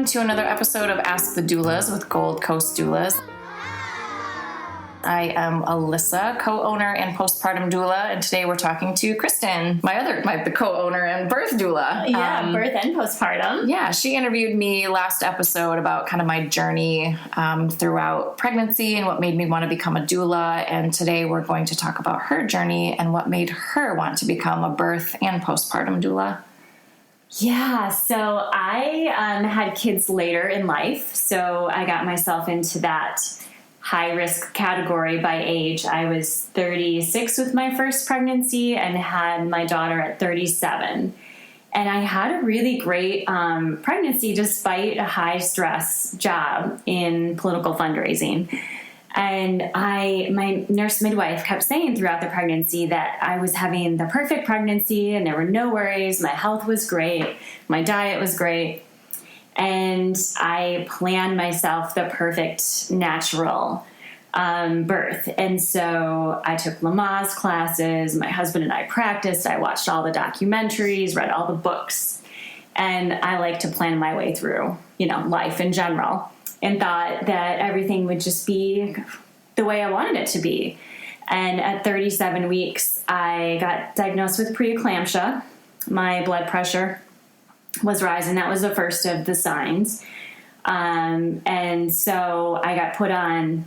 to another episode of Ask the Doulas with Gold Coast Doulas. I am Alyssa, co-owner and postpartum doula, and today we're talking to Kristin, the co-owner and birth doula. Yeah, birth and postpartum. Yeah, she interviewed me last episode about kind of my journey throughout pregnancy and what made me want to become a doula, and today we're going to talk about her journey and what made her want to become a birth and postpartum doula. Yeah, so I had kids later in life, so I got myself into that high-risk category by age. I was 36 with my first pregnancy and had my daughter at 37. And I had a really great pregnancy despite a high-stress job in political fundraising. And my nurse midwife kept saying throughout the pregnancy that I was having the perfect pregnancy and there were no worries. My health was great. My diet was great. And I planned myself the perfect natural birth. And so I took Lamaze classes. My husband and I practiced. I watched all the documentaries, read all the books. And I like to plan my way through, life in general. And thought that everything would just be the way I wanted it to be. And at 37 weeks, I got diagnosed with preeclampsia. My blood pressure was rising. That was the first of the signs. And so I got put on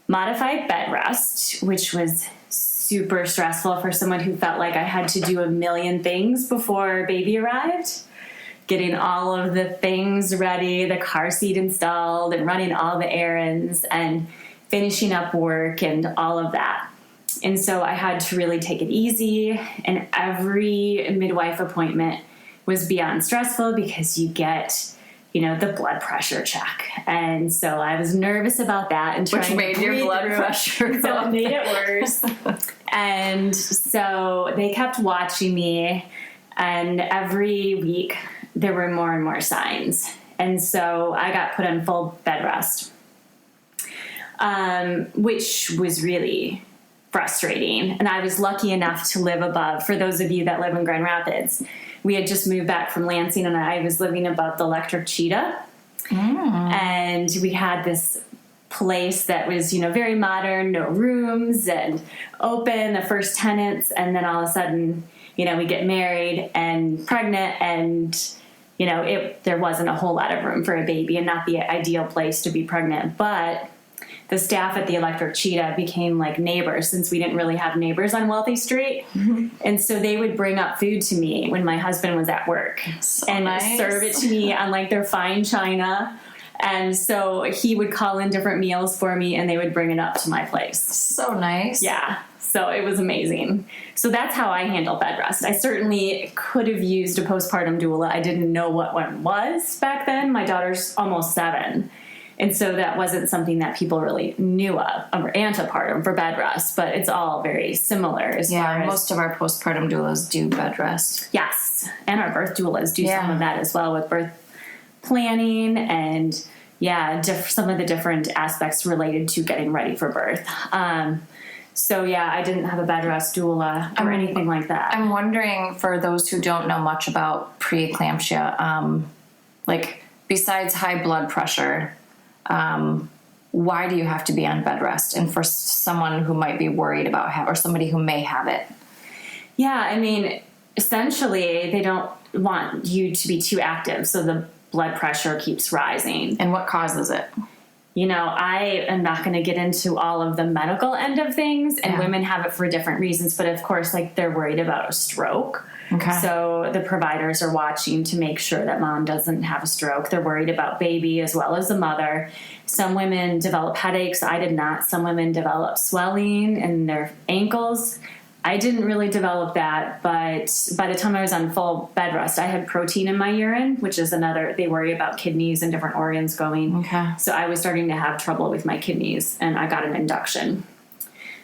modified bed rest, which was super stressful for someone who felt like I had to do a million things before baby arrived. Getting all of the things ready, the car seat installed, and running all the errands, and finishing up work and all of that. And so I had to really take it easy, and every midwife appointment was beyond stressful because you get, the blood pressure check. And so I was nervous about that. And which made your blood pressure so it made it worse. And so they kept watching me, and every week there were more and more signs. And so I got put on full bed rest, which was really frustrating. And I was lucky enough to live above, for those of you that live in Grand Rapids, we had just moved back from Lansing, and I was living above the Electric Cheetah. And we had this place that was, very modern, no rooms, and open, the first tenants. And then all of a sudden, we get married and pregnant, and there wasn't a whole lot of room for a baby, and not the ideal place to be pregnant. But the staff at the Electric Cheetah became like neighbors, since we didn't really have neighbors on Wealthy Street. And so they would bring up food to me when my husband was at work, and serve it to me on like their fine china. And so he would call in different meals for me, and they would bring it up to my place. So nice. Yeah. So it was amazing. So that's how I handle bed rest. I certainly could have used a postpartum doula. I didn't know what one was back then. My daughter's almost 7. And so that wasn't something that people really knew of, or antepartum for bed rest, but it's all very similar as far as... most of our postpartum doulas do bed rest. Yes, and our birth doulas do some of that as well, with birth planning and, some of the different aspects related to getting ready for birth. So, I didn't have a bed rest doula or anything like that. I'm wondering, for those who don't know much about preeclampsia, besides high blood pressure, why do you have to be on bed rest? And for someone who might be worried about or somebody who may have it. Yeah, essentially, they don't want you to be too active, so the blood pressure keeps rising. And what causes it? I am not going to get into all of the medical end of things, and women have it for different reasons, but of course, they're worried about a stroke. Okay. So the providers are watching to make sure that mom doesn't have a stroke. They're worried about baby as well as the mother. Some women develop headaches. I did not. Some women develop swelling in their ankles. I didn't really develop that, but by the time I was on full bed rest, I had protein in my urine, which is they worry about kidneys and different organs going. Okay. So I was starting to have trouble with my kidneys, and I got an induction.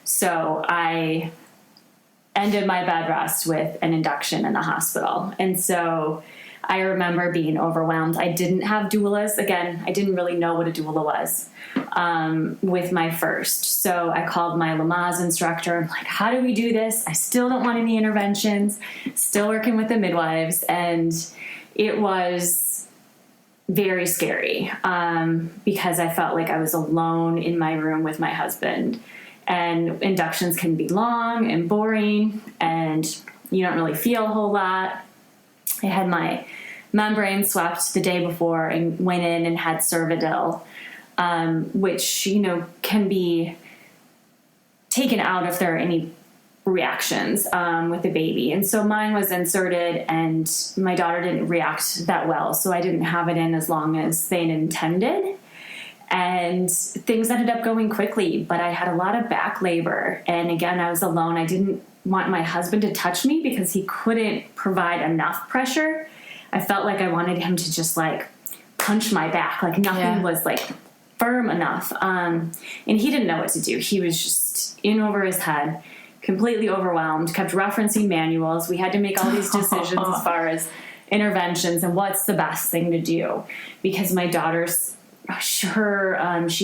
So I ended my bed rest with an induction in the hospital. And so I remember being overwhelmed. I didn't have doulas. Again, I didn't really know what a doula was with my first. So I called my Lamaze instructor. I'm like, how do we do this? I still don't want any interventions. Still working with the midwives. And it was very scary because I felt like I was alone in my room with my husband. And inductions can be long and boring, and you don't really feel a whole lot. I had my membrane swept the day before and went in and had Cervidil, which, you know, can be taken out if there are any reactions with the baby. And so mine was inserted, and my daughter didn't react that well, so I didn't have it in as long as they intended. And things ended up going quickly, but I had a lot of back labor. And again, I was alone. I didn't want my husband to touch me because he couldn't provide enough pressure. I felt like I wanted him to just like punch my back. Like nothing was like firm enough. And he didn't know what to do. He was just in over his head, completely overwhelmed, kept referencing manuals. We had to make all these decisions as far as interventions and what's the best thing to do, because my daughter's she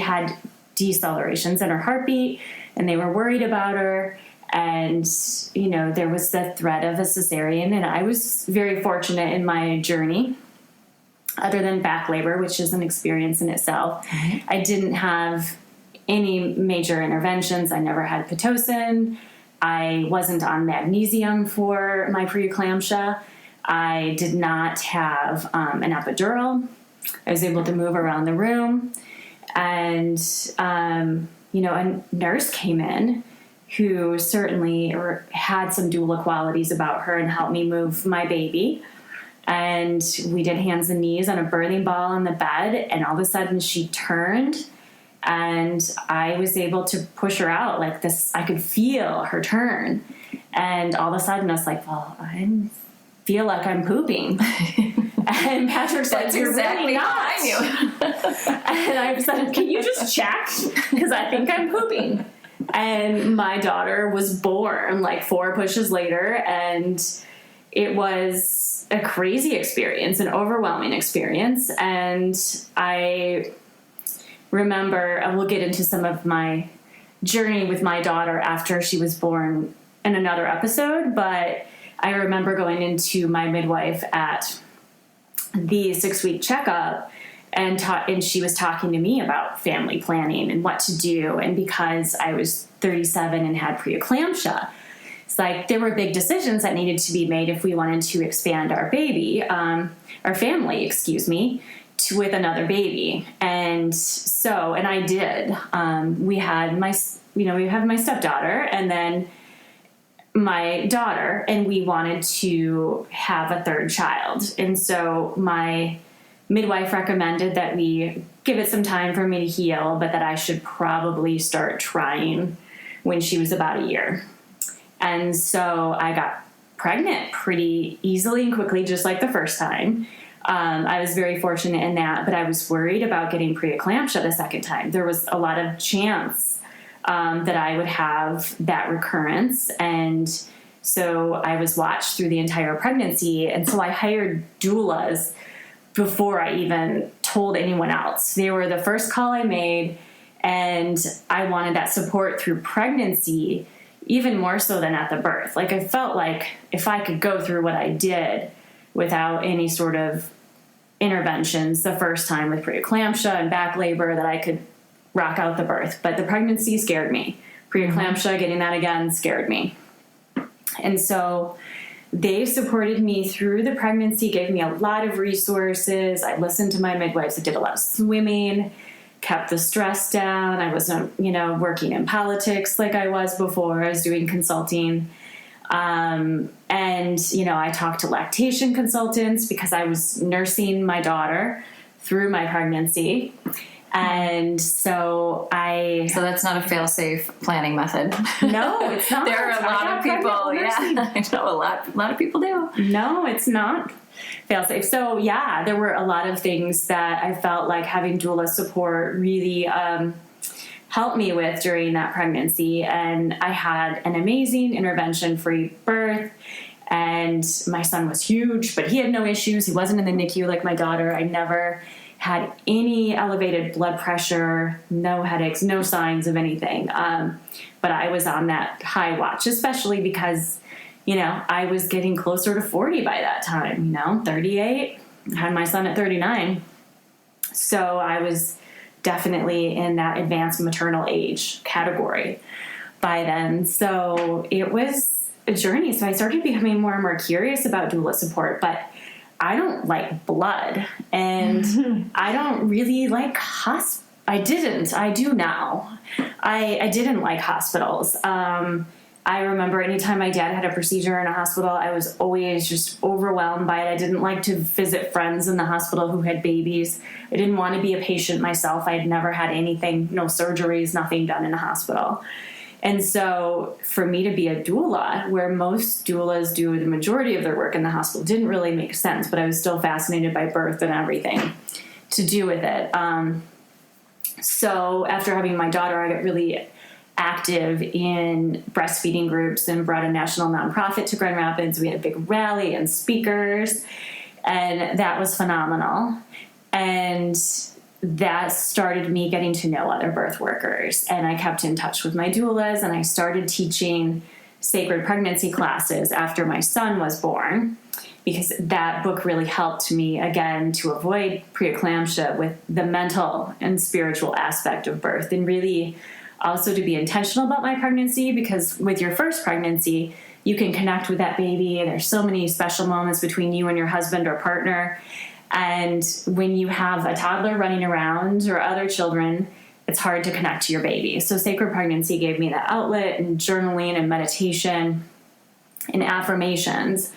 had decelerations in her heartbeat, and they were worried about her. And, you know, there was the threat of a cesarean, and I was very fortunate in my journey, other than back labor, which is an experience in itself. Mm-hmm. I didn't have any major interventions. I never had Pitocin. I wasn't on magnesium for my preeclampsia. I did not have an epidural. I was able to move around the room, and, you know, a nurse came in who certainly had some doula qualities about her and helped me move my baby. And we did hands and knees on a birthing ball on the bed, and all of a sudden she turned, and I was able to push her out like this. I could feel her turn, and all of a sudden I was like, well, I feel like I'm pooping. And Patrick's like, you're exactly really not. You. And I said, can you just check? Because I think I'm pooping. And my daughter was born like 4 pushes later, and it was a crazy experience, an overwhelming experience. And I remember, and we'll get into some of my journey with my daughter after she was born in another episode, but I remember going into my midwife at the 6-week checkup, and she was talking to me about family planning and what to do. And because I was 37 and had preeclampsia, it's like there were big decisions that needed to be made if we wanted to expand our family, with another baby. And so, and I did. We have my stepdaughter, and then my daughter, and we wanted to have a third child. And so my midwife recommended that we give it some time for me to heal, but that I should probably start trying when she was about a year. And so I got pregnant pretty easily and quickly, just like the first time. I was very fortunate in that, but I was worried about getting preeclampsia the second time. There was a lot of chance that I would have that recurrence. And so I was watched through the entire pregnancy. And so I hired doulas before I even told anyone else. They were the first call I made, and I wanted that support through pregnancy even more so than at the birth. Like, I felt like if I could go through what I did without any sort of interventions the first time with preeclampsia and back labor, that I could rock out the birth. But the pregnancy scared me. Preeclampsia, getting that again, scared me. And so they supported me through the pregnancy, gave me a lot of resources. I listened to my midwives. I did a lot of swimming, kept the stress down. I wasn't, working in politics like I was before. I was doing consulting. And, I talked to lactation consultants because I was nursing my daughter through my pregnancy. And so So that's not a fail-safe planning method. No, it's not. There are a lot of people. I know a lot of people do. No, it's not fail-safe. So yeah, there were a lot of things that I felt like having doula support really helped me with during that pregnancy. And I had an amazing intervention-free birth. And my son was huge, but he had no issues. He wasn't in the NICU like my daughter. I never had any elevated blood pressure, no headaches, no signs of anything. But I was on that high watch, especially because, I was getting closer to 40 by that time, 38. I had my son at 39. So I was definitely in that advanced maternal age category by then. So it was a journey. So I started becoming more and more curious about doula support, but I don't like blood, and I don't really like I do now. I didn't like hospitals. I remember anytime my dad had a procedure in a hospital, I was always just overwhelmed by it. I didn't like to visit friends in the hospital who had babies. I didn't want to be a patient myself. I had never had anything, no surgeries, nothing done in a hospital. And so for me to be a doula, where most doulas do the majority of their work in the hospital, didn't really make sense, but I was still fascinated by birth and everything to do with it. So after having my daughter, I got really active in breastfeeding groups and brought a national nonprofit to Grand Rapids. We had a big rally and speakers, and that was phenomenal. And that started me getting to know other birth workers, and I kept in touch with my doulas, and I started teaching sacred pregnancy classes after my son was born, because that book really helped me, again, to avoid preeclampsia with the mental and spiritual aspect of birth, and really also to be intentional about my pregnancy, because with your first pregnancy, you can connect with that baby. There's so many special moments between you and your husband or partner. And when you have a toddler running around or other children, it's hard to connect to your baby. So sacred pregnancy gave me that outlet, and journaling and meditation and affirmations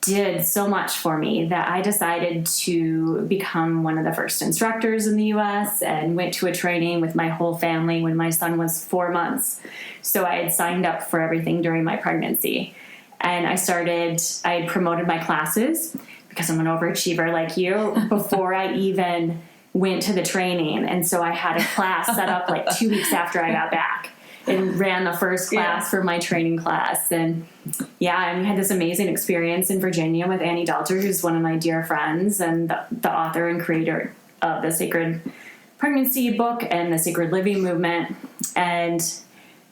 did so much for me that I decided to become one of the first instructors in the U.S. and went to a training with my whole family when my son was 4 months. So I had signed up for everything during my pregnancy. And I promoted my classes, because I'm an overachiever like you, before I even went to the training. And so I had a class set up like 2 weeks after I got back, and ran the first class for my training class. And we had this amazing experience in Virginia with Annie Dalter, who's one of my dear friends and the author and creator of the Sacred Pregnancy book and the Sacred Living movement. And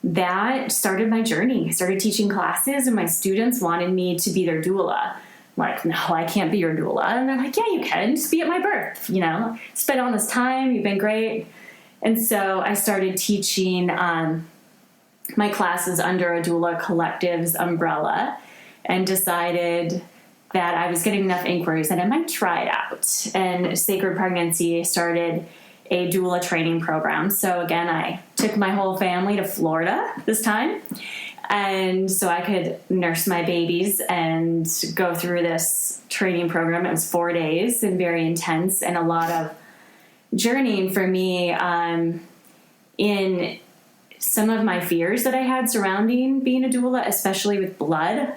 that started my journey. I started teaching classes, and my students wanted me to be their doula. I'm like, no, I can't be your doula. And they're like, yeah, you can. Just be at my birth. Spend all this time. You've been great. And so I started teaching my classes under a doula collective's umbrella, and decided that I was getting enough inquiries that I might try it out. And Sacred Pregnancy started a doula training program. So again, I took my whole family to Florida this time, and so I could nurse my babies and go through this training program. It was 4 days and very intense, and a lot of journeying for me in some of my fears that I had surrounding being a doula, especially with blood.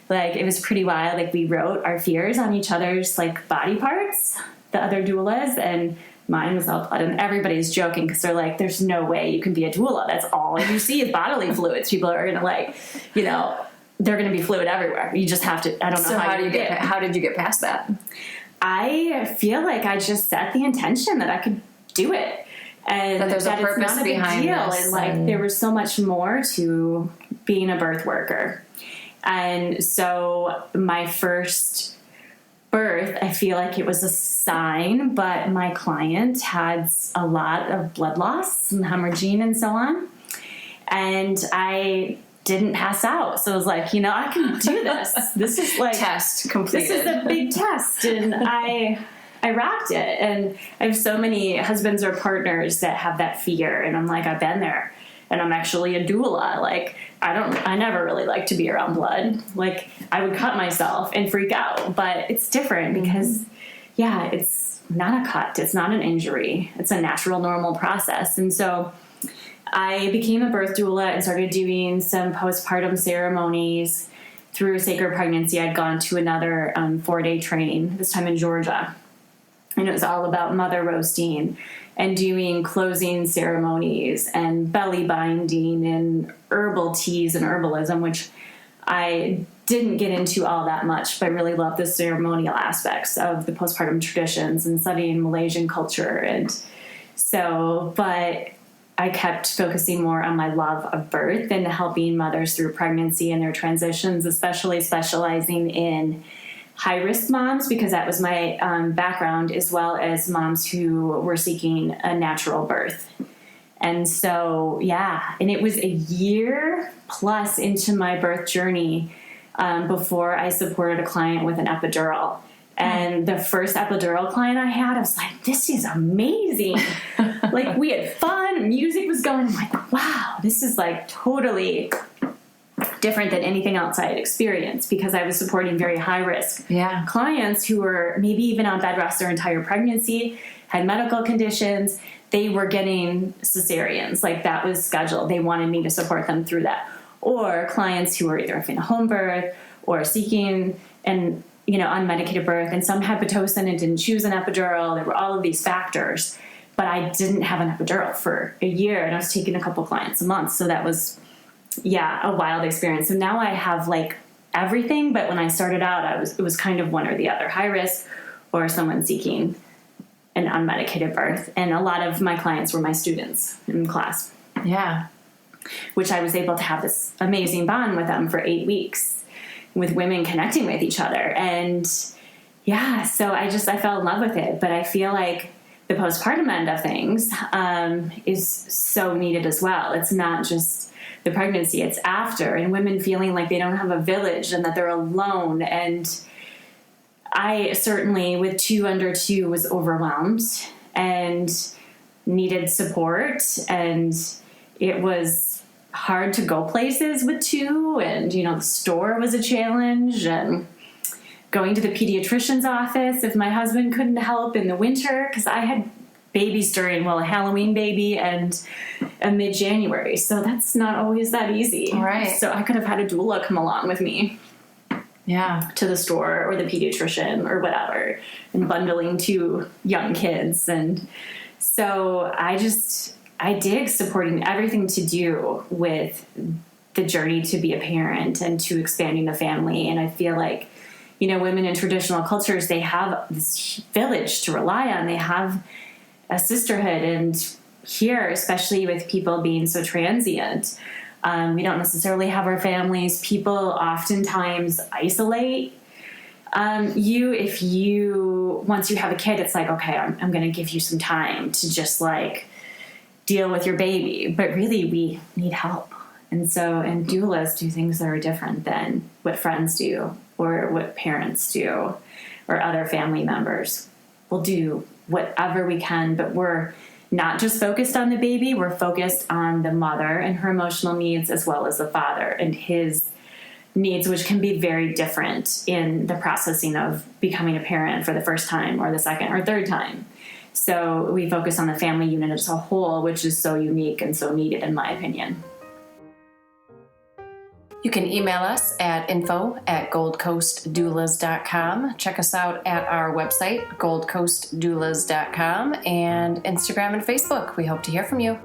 Like, it was pretty wild. Like, we wrote our fears on each other's like body parts, the other doulas, and mine was all blood. And everybody's joking, because they're like, there's no way you can be a doula. That's all you see is bodily fluids. People are going to they're going to be fluid everywhere. You just have to, I don't know. So how did you get past that? I feel like I just set the intention that I could do it. And that there's a purpose behind this. And there was so much more to being a birth worker. And so my first birth, I feel like it was a sign, but my client had a lot of blood loss and hemorrhaging and so on. And I didn't pass out. So I was like, I can do this. This is like test completed. This is a big test. And I rocked it. And I have so many husbands or partners that have that fear. And I'm like, I've been there. And I'm actually a doula. Like, I never really like to be around blood. Like, I would cut myself and freak out. But it's different because, it's not a cut. It's not an injury. It's a natural, normal process. And so I became a birth doula and started doing some postpartum ceremonies through Sacred Pregnancy. I'd gone to another 4-day training, this time in Georgia. And it was all about mother roasting and doing closing ceremonies and belly binding and herbal teas and herbalism, which I didn't get into all that much, but I really love the ceremonial aspects of the postpartum traditions and studying Malaysian culture. And so, but I kept focusing more on my love of birth and helping mothers through pregnancy and their transitions, especially specializing in high-risk moms, because that was my background, as well as moms who were seeking a natural birth. And so, and it was a year plus into my birth journey before I supported a client with an epidural. And the first epidural client I had, I was like, this is amazing. Like, we had fun, music was going. I'm like, wow, this is like totally different than anything else I had experienced, because I was supporting very high risk clients who were maybe even on bed rest their entire pregnancy, had medical conditions. They were getting cesareans, like that was scheduled. They wanted me to support them through that. Or clients who were either having a home birth or seeking an unmedicated birth, and some had Pitocin and didn't choose an epidural. There were all of these factors, but I didn't have an epidural for a year, and I was taking a couple clients a month. So that was, a wild experience. So now I have like everything, but when I started out, it was kind of one or the other, high risk or someone seeking an unmedicated birth. And a lot of my clients were my students in class. Yeah. Which I was able to have this amazing bond with them for 8 weeks, with women connecting with each other. And so I fell in love with it. But I feel like the postpartum end of things is so needed as well. It's not just the pregnancy, it's after, and women feeling like they don't have a village and that they're alone. And I certainly, with 2 under 2, was overwhelmed and needed support. And it was hard to go places with 2. And, the store was a challenge. And going to the pediatrician's office if my husband couldn't help in the winter, because I had babies during, a Halloween baby and a mid-January. So that's not always that easy. Right. So I could have had a doula come along with me. Yeah. To the store or the pediatrician or whatever, and bundling 2 young kids. And so I dig supporting everything to do with the journey to be a parent and to expanding the family. And I feel like, women in traditional cultures, they have this village to rely on. They have a sisterhood. And here, especially with people being so transient, we don't necessarily have our families. People oftentimes isolate once you have a kid, it's like, okay, I'm going to give you some time to just like deal with your baby. But really, we need help. And doulas do things that are different than what friends do or what parents do or other family members. We'll do whatever we can, but we're not just focused on the baby, we're focused on the mother and her emotional needs, as well as the father and his needs, which can be very different in the processing of becoming a parent for the first time or the second or third time. So we focus on the family unit as a whole, which is so unique and so needed, in my opinion. You can email us at info@goldcoastdoulas.com. Check us out at our website, goldcoastdoulas.com, and Instagram and Facebook. We hope to hear from you.